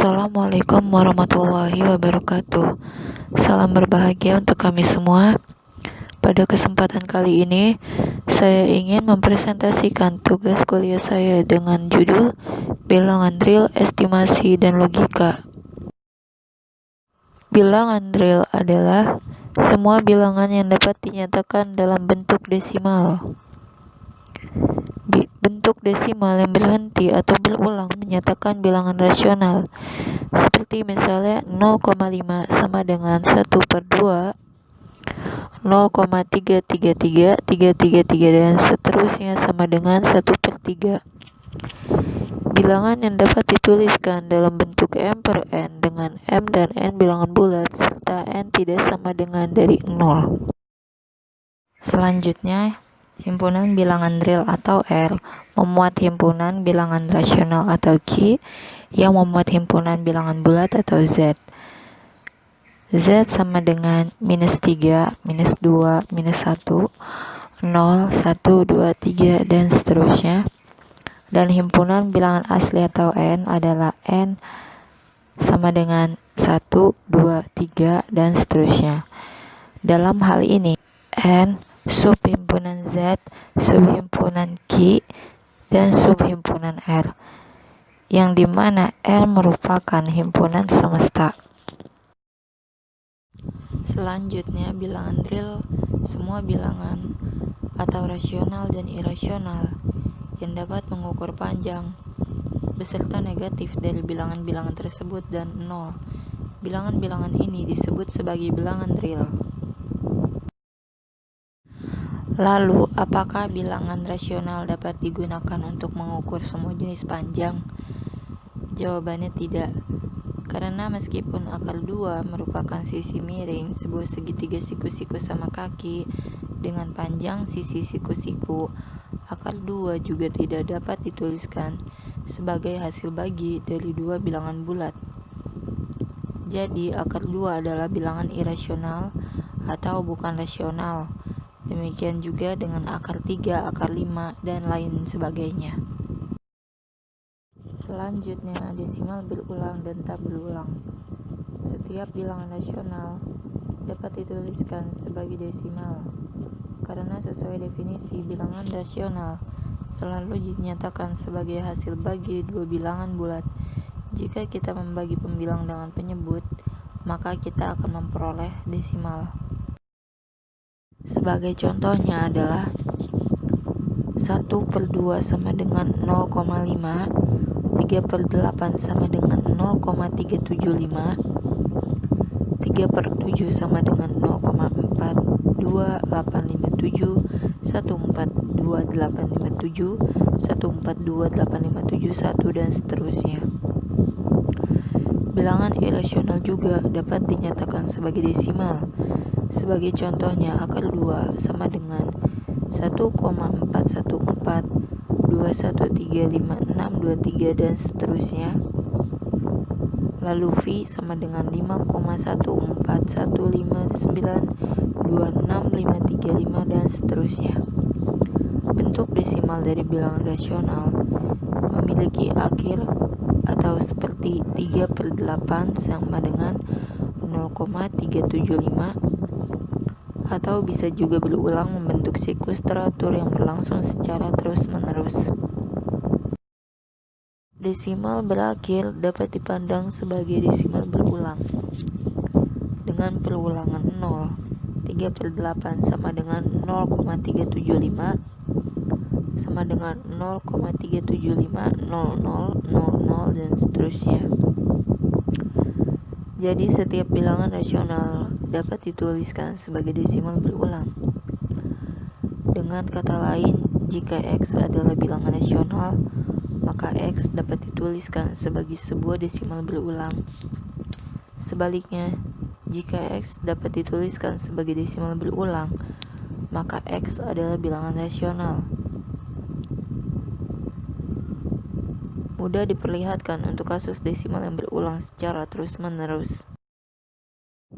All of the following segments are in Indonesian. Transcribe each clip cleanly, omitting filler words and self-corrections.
Assalamualaikum warahmatullahi wabarakatuh. Salam berbahagia untuk kami semua. Pada kesempatan kali ini, saya ingin mempresentasikan tugas kuliah saya dengan judul Bilangan Real, Estimasi, dan Logika. Bilangan real adalah semua bilangan yang dapat dinyatakan dalam bentuk desimal. Bentuk desimal yang berhenti atau berulang menyatakan bilangan rasional, seperti misalnya 0,5 sama dengan 1/2, 0,333 dan seterusnya sama dengan 1/3. Bilangan yang dapat dituliskan dalam bentuk m per n dengan m dan n bilangan bulat serta n tidak sama dengan dari 0. Selanjutnya, himpunan bilangan real atau R memuat himpunan bilangan rasional atau Q yang memuat himpunan bilangan bulat atau Z. Z sama dengan -3, -2, -1, 0, 1, 2, 3, dan seterusnya. Dan himpunan bilangan asli atau N adalah N sama dengan 1, 2, 3, dan seterusnya. Dalam hal ini, N subhimpunan Z, subhimpunan Q, dan subhimpunan R, yang dimana R merupakan himpunan semesta. Selanjutnya, bilangan real, semua bilangan atau rasional dan irasional yang dapat mengukur panjang, beserta negatif dari bilangan-bilangan tersebut dan 0. Bilangan-bilangan ini disebut sebagai bilangan real. Lalu, apakah bilangan rasional dapat digunakan untuk mengukur semua jenis panjang? Jawabannya tidak, karena meskipun akar 2 merupakan sisi miring sebuah segitiga siku-siku sama kaki dengan panjang sisi siku-siku, akar 2 juga tidak dapat dituliskan sebagai hasil bagi dari dua bilangan bulat. Jadi, akar 2 adalah bilangan irasional atau bukan rasional. Demikian juga dengan akar 3, akar 5, dan lain sebagainya. Selanjutnya, desimal berulang dan tak berulang. Setiap bilangan rasional dapat dituliskan sebagai desimal, karena sesuai definisi bilangan rasional selalu dinyatakan sebagai hasil bagi dua bilangan bulat. Jika kita membagi pembilang dengan penyebut, maka kita akan memperoleh desimal. Sebagai contohnya adalah 1/2 sama dengan 0,5, 3/8 sama dengan 0,375, 3/7 sama dengan 0,4, 2857, 142,857, 142,857, dan seterusnya. Bilangan irasional juga dapat dinyatakan sebagai desimal. Sebagai contohnya, akar 2 sama dengan 1,414, 2135623, dan seterusnya. Lalu V sama dengan 5,141592635, dan seterusnya. Bentuk desimal dari bilangan rasional memiliki akhir atau seperti 3/8 sama dengan 0,375, atau bisa juga berulang membentuk siklus teratur yang berlangsung secara terus-menerus. Desimal berakhir dapat dipandang sebagai desimal berulang. Dengan perulangan 0, 3/8 sama dengan 0,375 sama dengan 0,3750000, dan seterusnya. Jadi setiap bilangan rasional dapat dituliskan sebagai desimal berulang. Dengan kata lain, jika X adalah bilangan rasional, maka X dapat dituliskan sebagai sebuah desimal berulang. Sebaliknya, jika X dapat dituliskan sebagai desimal berulang, maka X adalah bilangan rasional. Mudah diperlihatkan untuk kasus desimal yang berulang secara terus-menerus.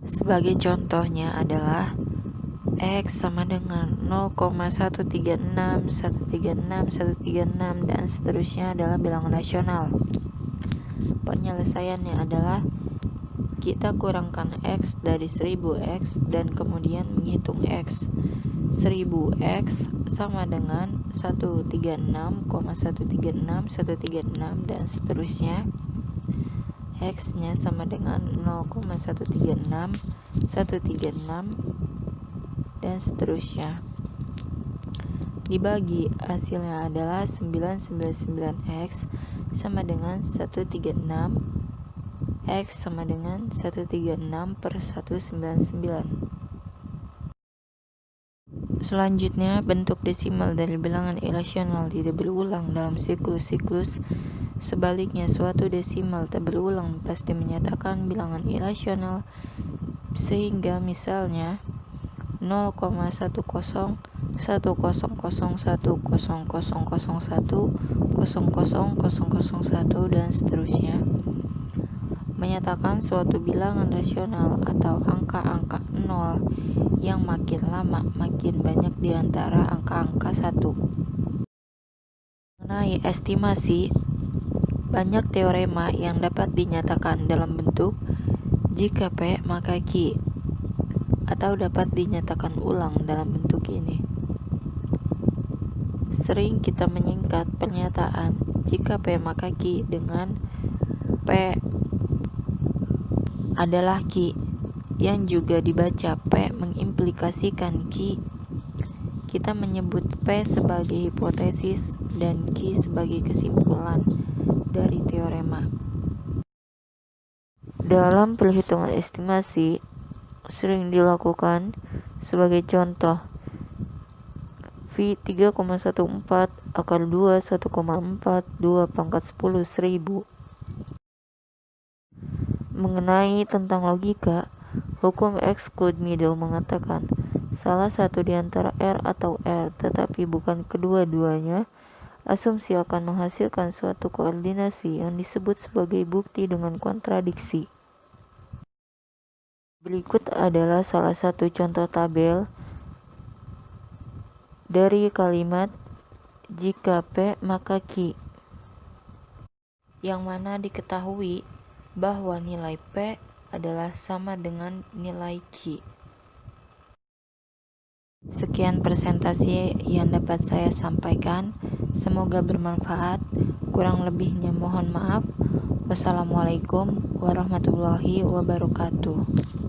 Sebagai contohnya adalah X sama dengan 0,136, 136, 136, dan seterusnya adalah bilangan rasional. Penyelesaiannya adalah kita kurangkan X dari 1000X dan kemudian menghitung X. 1000X sama dengan 136,136 136 dan seterusnya. X nya sama dengan 0,136 136 dan seterusnya. Dibagi, hasilnya adalah 999X sama dengan 136, X sama dengan 136 per 199. Selanjutnya, bentuk desimal dari bilangan irasional tidak berulang dalam siklus-siklus. Sebaliknya, suatu desimal tak berulang pasti menyatakan bilangan irasional, sehingga misalnya 0,10 100010001 dan seterusnya menyatakan suatu bilangan rasional atau angka-angka 0 yang makin lama makin banyak di antara angka-angka 1. Mengenai estimasi, banyak teorema yang dapat dinyatakan dalam bentuk jika P maka Q, atau dapat dinyatakan ulang dalam bentuk ini. Sering kita menyingkat pernyataan jika P maka Q dengan P adalah Q, yang juga dibaca P mengimplikasikan Q. Kita menyebut P sebagai hipotesis dan Q sebagai kesimpulan dari teorema. Dalam perhitungan estimasi sering dilakukan sebagai contoh V 3,14 akar 2 1,4 2 pangkat 10 1000. Mengenai tentang logika, hukum exclude middle mengatakan salah satu di antara R atau R tetapi bukan kedua-duanya, asumsi akan menghasilkan suatu koordinasi yang disebut sebagai bukti dengan kontradiksi. Berikut adalah salah satu contoh tabel dari kalimat jika P maka Q, yang mana diketahui bahwa nilai P adalah sama dengan nilai Q. Sekian presentasi yang dapat saya sampaikan, semoga bermanfaat. Kurang lebihnya mohon maaf. Wassalamualaikum warahmatullahi wabarakatuh.